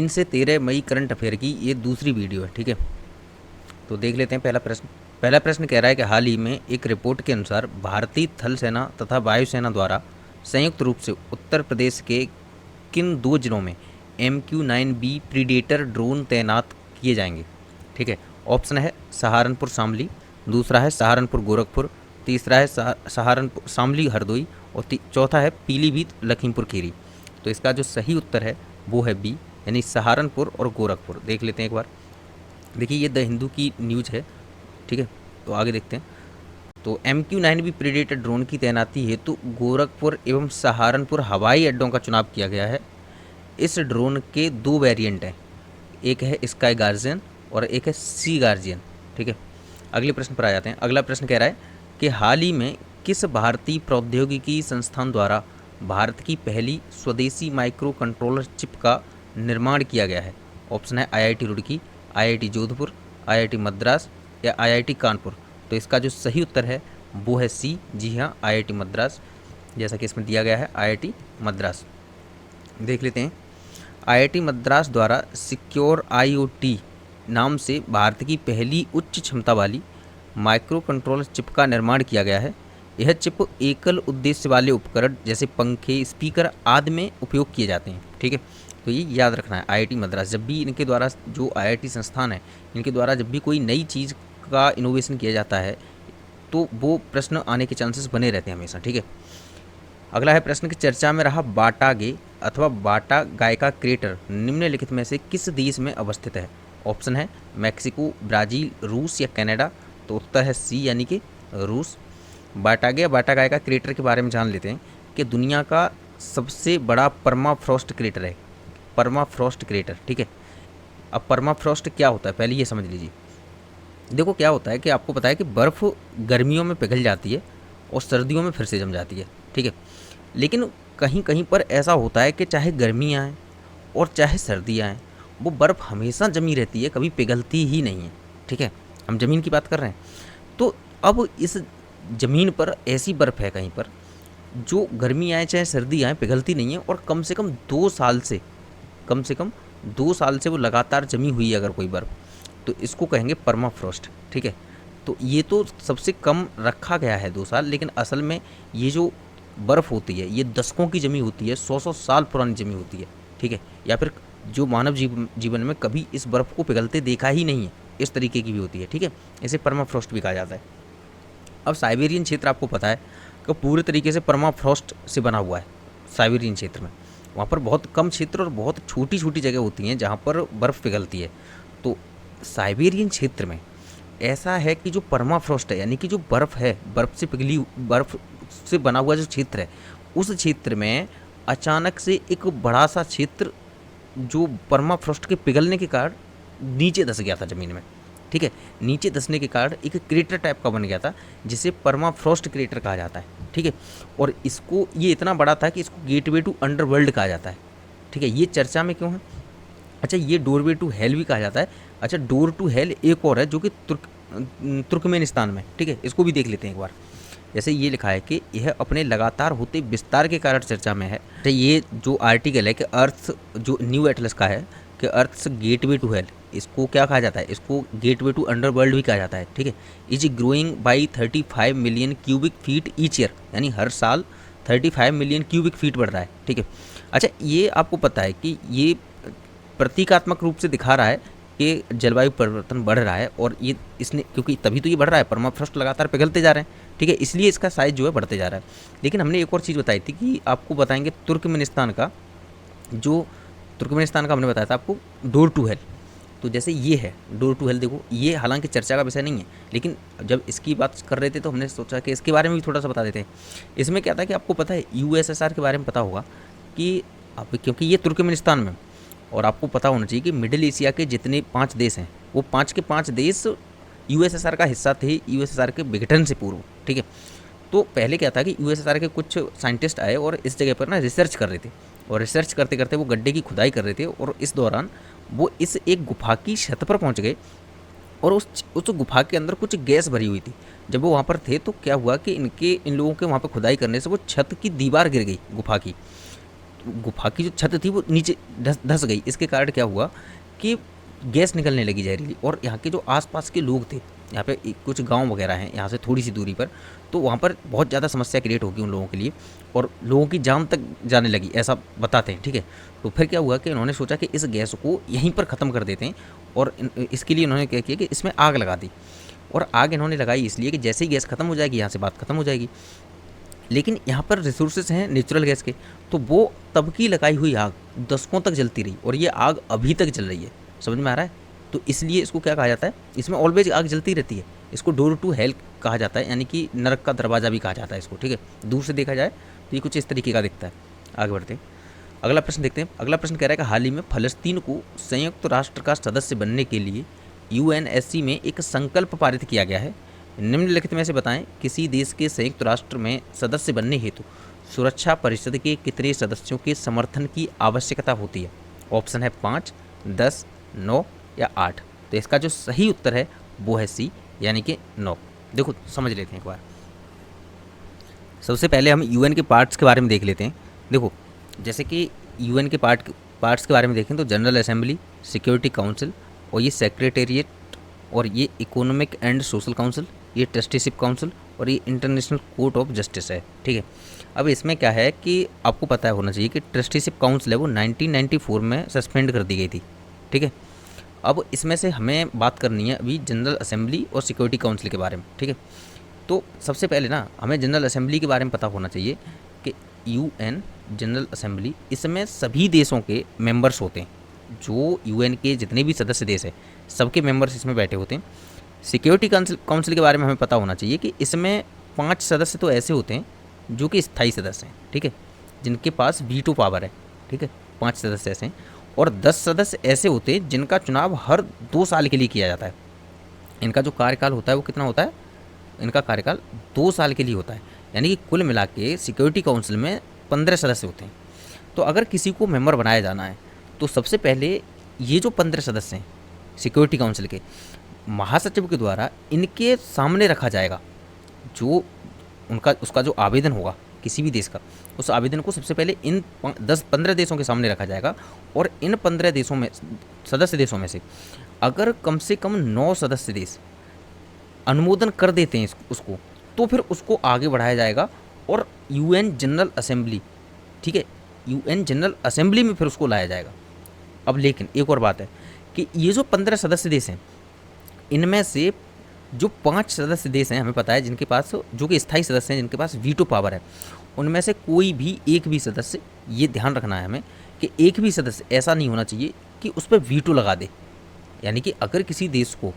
3 से 13 मई current affair की ये दूसरी वीडियो है, ठीक है। तो देख लेते हैं पहला प्रश्न कह रहा है कि हाल ही में एक रिपोर्ट के अनुसार भारतीय थल सेना तथा वायुसेना द्वारा संयुक्त रूप से उत्तर प्रदेश के किन 2 जिलों में MQ-9B प्रीडेटर ड्रोन तैनात किए जाएंगे, ठीक है। ऑप्शन है सहारनपुर शामली, दूसरा है सहारनपुर गोरखपुर, तीसरा है सहारनपुर शामली हरदोई और चौथा है पीलीभीत लखीमपुर खीरी। तो इसका जो सही उत्तर है वो है बी, यानी सहारनपुर और गोरखपुर। देख लेते हैं एक बार। देखिए ये द हिंदू की न्यूज़ है, ठीक है। तो आगे देखते हैं। तो MQ-9B प्रीडेटर ड्रोन की तैनाती हेतु गोरखपुर एवं सहारनपुर हवाई अड्डों का चुनाव किया गया है। इस ड्रोन के 2 वेरिएंट हैं, एक है स्काई गार्जियन और एक है सी गार्जियन, ठीक है। अगले प्रश्न पर आ जाते हैं। अगला प्रश्न कह रहा है कि हाल ही में किस भारतीय प्रौद्योगिकी संस्थान द्वारा भारत की पहली स्वदेशी माइक्रो कंट्रोलर चिप का निर्माण किया गया है। ऑप्शन है IIT Roorkee, IIT Jodhpur, IIT Madras या IIT कानपुर। तो इसका जो सही उत्तर है वो है सी, जी हाँ, IIT मद्रास, जैसा कि इसमें दिया गया है IIT मद्रास। देख लेते हैं। IIT मद्रास द्वारा सिक्योर IoT नाम से भारत की पहली उच्च क्षमता वाली माइक्रो कंट्रोलर चिप का निर्माण किया गया है। यह चिप एकल उद्देश्य वाले उपकरण जैसे पंखे, स्पीकर आदि में उपयोग किए जाते हैं, ठीक है। तो ये याद रखना है। IIT मद्रास, जब भी इनके द्वारा, जो IIT संस्थान है इनके द्वारा जब भी कोई नई चीज़ का इनोवेशन किया जाता है तो वो प्रश्न आने के चांसेस बने रहते हैं हमेशा, ठीक है। अगला है प्रश्न की चर्चा में रहा बाटा गे अथवा बाटा गाय का क्रेटर निम्नलिखित में से किस देश में अवस्थित है। ऑप्शन है मैक्सिको, ब्राज़ील, रूस या कनाडा। तो उत्तर है सी, यानी कि रूस। बाटा गाय का क्रेटर के बारे में जान लेते हैं कि दुनिया का सबसे बड़ा परमाफ्रॉस्ट क्रेटर है, परमाफ्रॉस्ट क्रेटर, ठीक है। अब परमाफ्रॉस्ट क्या होता है पहले ये समझ लीजिए। देखो क्या होता है कि आपको पता है कि बर्फ़ गर्मियों में पिघल जाती है और सर्दियों में फिर से जम जाती है, ठीक है। लेकिन कहीं कहीं पर ऐसा होता है कि चाहे गर्मियाँ आएँ और चाहे सर्दियाँ आएँ, वो बर्फ़ हमेशा जमी रहती है, कभी पिघलती ही नहीं है, ठीक है। हम ज़मीन की बात कर रहे हैं। तो अब इस ज़मीन पर ऐसी बर्फ़ है कहीं पर जो गर्मी आए चाहे सर्दी आए पिघलती नहीं है और कम से कम 2 साल से वो लगातार जमी हुई है अगर कोई बर्फ़, तो इसको कहेंगे परमाफ्रॉस्ट, ठीक है। तो ये तो सबसे कम रखा गया है 2 साल, लेकिन असल में ये जो बर्फ़ होती है ये दशकों की जमी होती है, 100-100 साल पुरानी जमी होती है, ठीक है। या फिर जो मानव जीवन में कभी इस बर्फ़ को पिघलते देखा ही नहीं है, इस तरीके की भी होती है, ठीक है। इसे परमाफ्रॉस्ट भी कहा जाता है। अब साइबेरियन क्षेत्र आपको पता है कि पूरे तरीके से परमाफ्रॉस्ट से बना हुआ है। साइबेरियन क्षेत्र में वहाँ पर बहुत कम क्षेत्र और बहुत छोटी छोटी जगह होती हैं जहाँ पर बर्फ़ पिघलती है। तो साइबेरियन क्षेत्र में ऐसा है कि जो परमाफ्रॉस्ट है, यानी कि जो बर्फ़ है, बर्फ़ से बना हुआ जो क्षेत्र है, उस क्षेत्र में अचानक से एक बड़ा सा क्षेत्र जो परमाफ्रॉस्ट के पिघलने के कारण नीचे धंस गया था ज़मीन में, ठीक है। नीचे धंसने के कारण एक क्रेटर टाइप का बन गया था जिसे परमाफ्रॉस्ट क्रेटर कहा जाता है, ठीक है। और इसको ये इतना बड़ा था कि इसको गेटवे टू अंडरवर्ल्ड कहा जाता है, ठीक है। ये चर्चा में क्यों है? अच्छा, ये डोरवे टू हेल भी कहा जाता है। अच्छा, डोर टू हेल एक और है जो कि तुर्कमेनिस्तान में, ठीक है। इसको भी देख लेते हैं एक बार। जैसे ये लिखा है कि यह अपने लगातार होते विस्तार के कारण चर्चा में है। अच्छा, ये जो आर्टिकल है कि अर्थ, जो न्यू एटलस का है कि अर्थ गेटवे टू हेल, इसको क्या कहा जाता है? इसको गेटवे टू अंडरवर्ल्ड भी कहा जाता है, ठीक है। Is growing by 35 million cubic feet each year, यानी हर साल 35 मिलियन क्यूबिक फीट बढ़ रहा है, ठीक है। अच्छा, ये आपको पता है कि ये प्रतीकात्मक रूप से दिखा रहा है कि जलवायु परिवर्तन बढ़ रहा है और ये इसने, क्योंकि तभी तो ये बढ़ रहा है, परमाफ्रॉस्ट लगातार पिघलते जा रहे हैं, ठीक है, इसलिए इसका साइज जो है बढ़ते जा रहा है। लेकिन हमने एक और चीज़ बताई थी कि आपको बताएंगे तुर्कमेनिस्तान का हमने बताया था आपको डोर टू हेल। तो जैसे ये है डोर टू हेल, देखो ये हालांकि चर्चा का विषय नहीं है, लेकिन जब इसकी बात कर रहे थे तो हमने सोचा कि इसके बारे में भी थोड़ा सा बता देते हैं। इसमें क्या था कि आपको पता है USSR के बारे में पता होगा कि अब, क्योंकि ये तुर्कमेनिस्तान में, और आपको पता होना चाहिए कि मिडिल एशिया के जितने 5 देश हैं वो 5 के 5 देश USSR का हिस्सा थे, USSR के विघटन से पूर्व, ठीक है। तो पहले क्या था कि USSR के कुछ साइंटिस्ट आए और इस जगह पर ना रिसर्च कर रहे थे, और रिसर्च करते करते वो गड्ढे की खुदाई कर रहे थे, और इस दौरान वो इस एक गुफा की छत पर पहुंच गए और उस गुफा के अंदर कुछ गैस भरी हुई थी। जब वो वहाँ पर थे तो क्या हुआ कि इन लोगों के वहाँ पर खुदाई करने से वो छत की दीवार गिर गई गुफा की। गुफा की जो छत थी वो नीचे धस गई। इसके कारण क्या हुआ कि गैस निकलने लगी जहरीली, और यहाँ के जो आसपास के लोग थे, यहाँ पे कुछ गांव वगैरह हैं यहाँ से थोड़ी सी दूरी पर, तो वहाँ पर बहुत ज़्यादा समस्या क्रिएट होगी उन लोगों के लिए, और लोगों की जान तक जाने लगी, ऐसा बताते हैं। ठीक है, तो फिर क्या हुआ कि इन्होंने सोचा कि इस गैस को यहीं पर ख़त्म कर देते हैं, और इसके लिए इन्होंने क्या किया कि इसमें आग लगा दी। और आग इन्होंने लगाई इसलिए कि जैसे ही गैस ख़त्म हो जाएगी यहाँ से बात ख़त्म हो जाएगी। लेकिन यहाँ पर रिसोर्सेज हैं नेचुरल गैस के, तो वो तब की लगाई हुई आग दशकों तक जलती रही, और ये आग अभी तक जल रही है। समझ में आ रहा है? तो इसलिए इसको क्या कहा जाता है, इसमें ऑलवेज आग जलती रहती है। इसको डोर टू हेल कहा जाता है, यानी कि नरक का दरवाज़ा भी कहा जाता है इसको। ठीक है, दूर से देखा जाए तो ये कुछ इस तरीके का दिखता है। आगे बढ़ते हैं, अगला प्रश्न देखते हैं। अगला प्रश्न कह रहा है कि हाल ही में फ़लस्तीन को संयुक्त राष्ट्र का सदस्य बनने के लिए यूएनएससी में एक संकल्प पारित किया गया है। निम्नलिखित में से बताएं, किसी देश के संयुक्त राष्ट्र में सदस्य बनने हेतु सुरक्षा परिषद के कितने सदस्यों के समर्थन की आवश्यकता होती है? ऑप्शन है 5, 10, 9 या 8। तो इसका जो सही उत्तर है वो है सी, यानी कि 9। देखो समझ लेते हैं एक बार। सबसे पहले हम यूएन के पार्ट्स के बारे में देख लेते हैं। देखो जैसे कि यूएन के पार्ट्स के बारे में देखें तो जनरल असेंबली, सिक्योरिटी काउंसिल, और ये सेक्रेटेरिएट, और ये इकोनॉमिक एंड सोशल काउंसिल, ये ट्रस्टीशिप काउंसिल, और ये इंटरनेशनल कोर्ट ऑफ जस्टिस है। ठीक है, अब इसमें क्या है कि आपको पता होना चाहिए कि ट्रस्टीशिप काउंसिल है वो 1994 में सस्पेंड कर दी गई थी। ठीक है, अब इसमें से हमें बात करनी है अभी जनरल असेंबली और सिक्योरिटी काउंसिल के बारे में। ठीक है, तो सबसे पहले ना हमें जनरल असेंबली के बारे में पता होना चाहिए कि यूएन जनरल असेंबली, इसमें सभी देशों के मेंबर्स होते हैं। जो यूएन के जितने भी सदस्य देश हैं सबके मेंबर्स इसमें बैठे होते हैं। सिक्योरिटी काउंसिल के बारे में हमें पता होना चाहिए कि इसमें 5 सदस्य तो ऐसे होते हैं जो कि स्थायी सदस्य हैं। ठीक है, जिनके पास वीटो पावर है। ठीक है, 5 सदस्य ऐसे हैं, और 10 सदस्य ऐसे होते हैं जिनका चुनाव हर 2 साल के लिए किया जाता है। इनका जो कार्यकाल होता है वो कितना होता है? इनका कार्यकाल 2 साल के लिए होता है, यानी कि कुल मिला के सिक्योरिटी काउंसिल में 15 सदस्य होते हैं। तो अगर किसी को मेंबर बनाया जाना है तो सबसे पहले ये जो 15 सदस्य हैं सिक्योरिटी काउंसिल के, महासचिव के द्वारा इनके सामने रखा जाएगा। जो उसका जो आवेदन होगा किसी भी देश का, उस आवेदन को सबसे पहले इन 10-15 देशों के सामने रखा जाएगा, और इन 15 देशों में, सदस्य देशों में से अगर कम से कम 9 सदस्य देश अनुमोदन कर देते हैं उसको, तो फिर उसको आगे बढ़ाया जाएगा और यूएन जनरल असेंबली, ठीक है, यूएन जनरल असेंबली में फिर उसको लाया जाएगा। अब लेकिन एक और बात है कि ये जो 15 सदस्य देश हैं, इनमें से जो 5 सदस्य देश हैं हमें पता है जिनके पास, जो कि स्थायी सदस्य हैं जिनके पास वीटो पावर है, उनमें से कोई भी एक भी सदस्य, ये ध्यान रखना है हमें कि एक भी सदस्य ऐसा नहीं होना चाहिए कि उस पर वीटो लगा दे। यानी कि अगर किसी देश को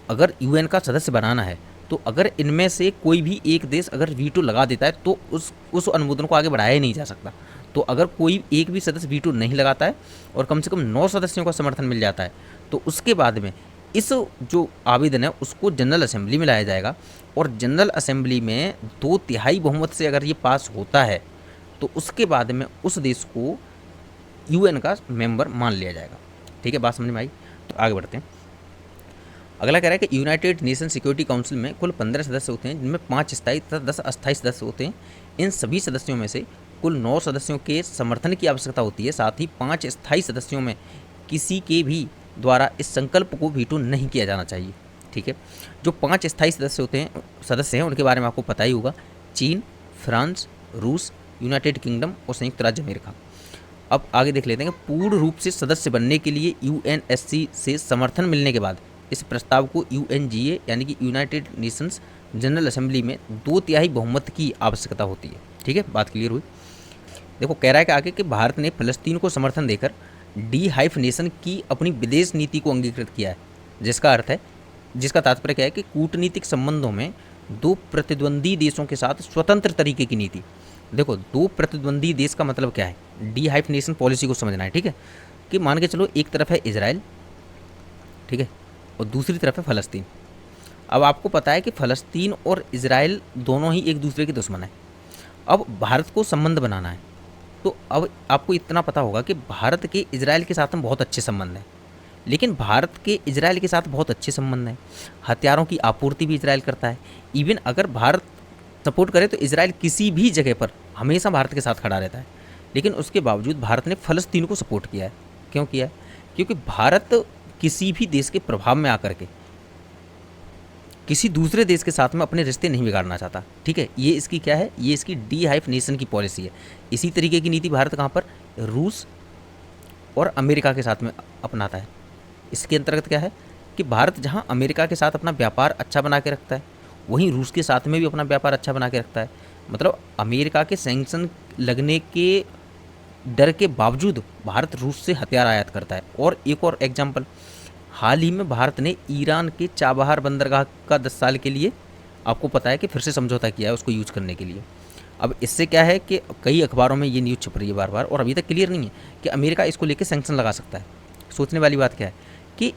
अगर यूएन का सदस्य बनाना है, तो अगर इनमें से कोई भी एक देश अगर वीटो लगा देता है तो उस अनुमोदन को आगे बढ़ाया ही नहीं जा सकता। तो अगर कोई एक भी सदस्य वीटो नहीं लगाता है और कम से कम 9 सदस्यों का समर्थन मिल जाता है, तो उसके बाद में इस जो आवेदन है उसको जनरल असेंबली में लाया जाएगा, और जनरल असेंबली में 2/3 बहुमत से अगर ये पास होता है तो उसके बाद में उस देश को यूएन का मेंबर मान लिया जाएगा। ठीक है, बात समझ में आई? तो आगे बढ़ते हैं। अगला कह रहा है कि यूनाइटेड नेशन सिक्योरिटी काउंसिल में कुल 15 सदस्य होते हैं, जिनमें 5 स्थायी तथा 10 अस्थायी सदस्य होते हैं। इन सभी सदस्यों में से कुल 9 सदस्यों के समर्थन की आवश्यकता होती है। साथ ही 5 स्थायी सदस्यों में किसी के भी द्वारा इस संकल्प को वीटो नहीं किया जाना चाहिए। ठीक है, जो 5 स्थायी सदस्य हैं उनके बारे में आपको पता ही होगा, चीन, फ्रांस, रूस, यूनाइटेड किंगडम और संयुक्त राज्य अमेरिका। अब आगे देख लेते हैं कि पूर्ण रूप से सदस्य बनने के लिए यूएनएससी से समर्थन मिलने के बाद इस प्रस्ताव को यूएनजीए यानी कि यूनाइटेड नेशंस जनरल असेंबली में 2/3 बहुमत की आवश्यकता होती है। ठीक है, बात क्लियर हुई? देखो कह रहा है कि आगे कि भारत ने फ़लस्तीन को समर्थन देकर डीहाइफनेशन की अपनी विदेश नीति को अंगीकृत किया है, जिसका तात्पर्य क्या है कि कूटनीतिक संबंधों में 2 प्रतिद्वंदी देशों के साथ स्वतंत्र तरीके की नीति। देखो 2 प्रतिद्वंदी देश का मतलब क्या है, डीहाइफनेशन पॉलिसी को समझना है। ठीक है, कि मान के चलो एक तरफ है इजराइल, ठीक है, और दूसरी तरफ है फ़लस्तीन। अब आपको पता है कि फ़लस्तीन और इजराइल दोनों ही एक दूसरे के दुश्मन हैं। अब भारत को संबंध बनाना है, तो अब आपको इतना पता होगा कि भारत के इजराइल के साथ में बहुत अच्छे संबंध हैं। लेकिन भारत के इजराइल के साथ बहुत अच्छे संबंध हैं, हथियारों की आपूर्ति भी इजराइल करता है। इवन अगर भारत सपोर्ट करे तो इजराइल किसी भी जगह पर हमेशा भारत के साथ खड़ा रहता है। लेकिन उसके बावजूद भारत ने फ़लस्तीन को सपोर्ट किया है। क्यों किया है? क्योंकि भारत किसी भी देश के प्रभाव में आकर के किसी दूसरे देश के साथ में अपने रिश्ते नहीं बिगाड़ना चाहता, ठीक है। ये इसकी क्या है? ये इसकी डीहाइफनेशन की पॉलिसी है। इसी तरीके की नीति भारत कहाँ पर? रूस और अमेरिका के साथ में अपनाता है। इसके अंतर्गत क्या है कि भारत जहाँ अमेरिका के साथ अपना व्यापार अच्छा बना के रखता है, वहीं रूस के साथ में भी अपना व्यापार अच्छा बना के रखता है। मतलब अमेरिका के सैंक्शन लगने के डर के बावजूद भारत रूस से हथियार आयात करता है। और एक और एग्जाम्पल, हाल ही में भारत ने ईरान के चाबहार बंदरगाह का 10 साल के लिए, आपको पता है कि फिर से समझौता किया है उसको यूज करने के लिए। अब इससे क्या है कि कई अखबारों में ये न्यूज़ छप रही है बार बार, और अभी तक क्लियर नहीं है कि अमेरिका इसको लेकर सैंक्शन लगा सकता है। सोचने वाली बात क्या है कि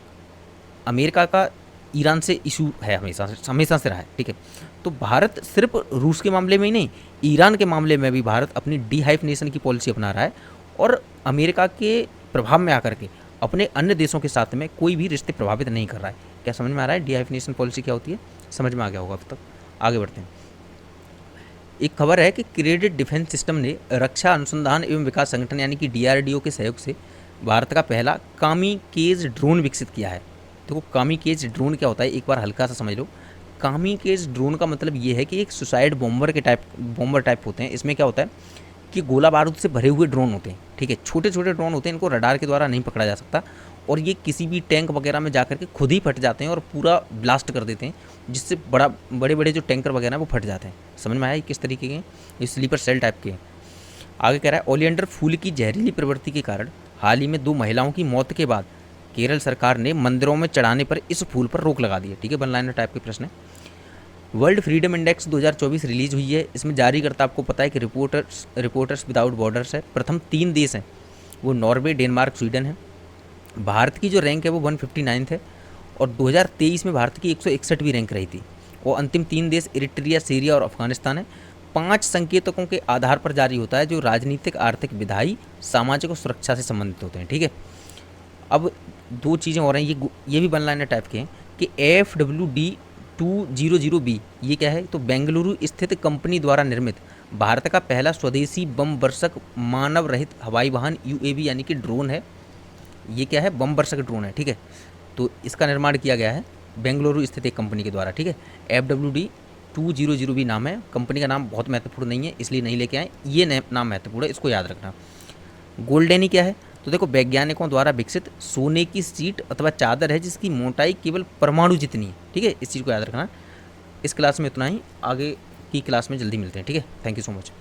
अमेरिका का ईरान से इशू है, हमेशा से रहा है, ठीक है। तो भारत सिर्फ रूस के मामले में ही नहीं, ईरान के मामले में भी भारत अपनी डीहाइफनेशन की पॉलिसी अपना रहा है, और अमेरिका के प्रभाव में आकर के अपने अन्य देशों के साथ में कोई भी रिश्ते प्रभावित नहीं कर रहा है। क्या समझ में आ रहा है डीहाइफनेशन पॉलिसी क्या होती है? समझ में आ गया होगा अब तक। आगे बढ़ते हैं। एक खबर है कि क्रेडिट डिफेंस सिस्टम ने रक्षा अनुसंधान एवं विकास संगठन यानी कि डीआरडीओ के सहयोग से भारत का पहला कामीकेज ड्रोन विकसित किया है। देखो कामीकेज ड्रोन क्या होता है, एक बार हल्का सा समझ लो। कामीकेज ड्रोन का मतलब ये है कि एक सुसाइड बॉम्बर टाइप होते हैं। इसमें क्या होता है कि गोला बारूद से भरे हुए ड्रोन होते हैं, ठीक है। छोटे छोटे ड्रोन होते हैं, इनको रडार के द्वारा नहीं पकड़ा जा सकता, और ये किसी भी टैंक वगैरह में जाकर के खुद ही फट जाते हैं और पूरा ब्लास्ट कर देते हैं, जिससे बड़े बड़े जो टैंकर वगैरह हैं वो फट जाते हैं। समझ में आया ये किस तरीके के हैं? ये स्लीपर सेल टाइप के हैं। आगे कह रहा है ओलियंडर फूल की जहरीली प्रवृत्ति के कारण हाल ही में 2 महिलाओं की मौत के बाद केरल सरकार ने मंदिरों में चढ़ाने पर इस फूल पर रोक लगा दी है, ठीक है। वन लाइनर टाइप के प्रश्न है। वर्ल्ड फ्रीडम इंडेक्स 2024 रिलीज हुई है। इसमें जारी करता आपको पता है कि रिपोर्टर्स विदाउट बॉर्डर्स है। प्रथम 3 देश हैं वो नॉर्वे, डेनमार्क, स्वीडन है। भारत की जो रैंक है वो 159 है, और 2023 में भारत की 161वीं रैंक रही थी। और अंतिम 3 देश इरिट्रिया, सीरिया और अफगानिस्तान है। 5 संकेतकों के आधार पर जारी होता है, जो राजनीतिक, आर्थिक, विधायी, सामाजिक और सुरक्षा से संबंधित होते हैं, ठीक है। अब 2 चीज़ें और हैं, ये भी वन लाइनर टाइप के हैं कि FWD-200B ये क्या है? तो बेंगलुरु स्थित कंपनी द्वारा निर्मित भारत का पहला स्वदेशी बम वर्षक मानव रहित हवाई वाहन UAV यानी कि ड्रोन है। ये क्या है? बम वर्षक ड्रोन है, ठीक है। तो इसका निर्माण किया गया है बेंगलुरु स्थित एक कंपनी के द्वारा, ठीक है। FWD-200B नाम है। कंपनी का नाम बहुत महत्वपूर्ण नहीं है, इसलिए नहीं लेके आए। ये नाम महत्वपूर्ण है, इसको याद रखना। गोल्डेनी क्या है? तो देखो वैज्ञानिकों द्वारा विकसित सोने की सीट अथवा चादर है, जिसकी मोटाई केवल परमाणु जितनी है, ठीक है। इस चीज़ को याद रखना। इस क्लास में इतना ही, आगे की क्लास में जल्दी मिलते हैं, ठीक है। Thank you so much.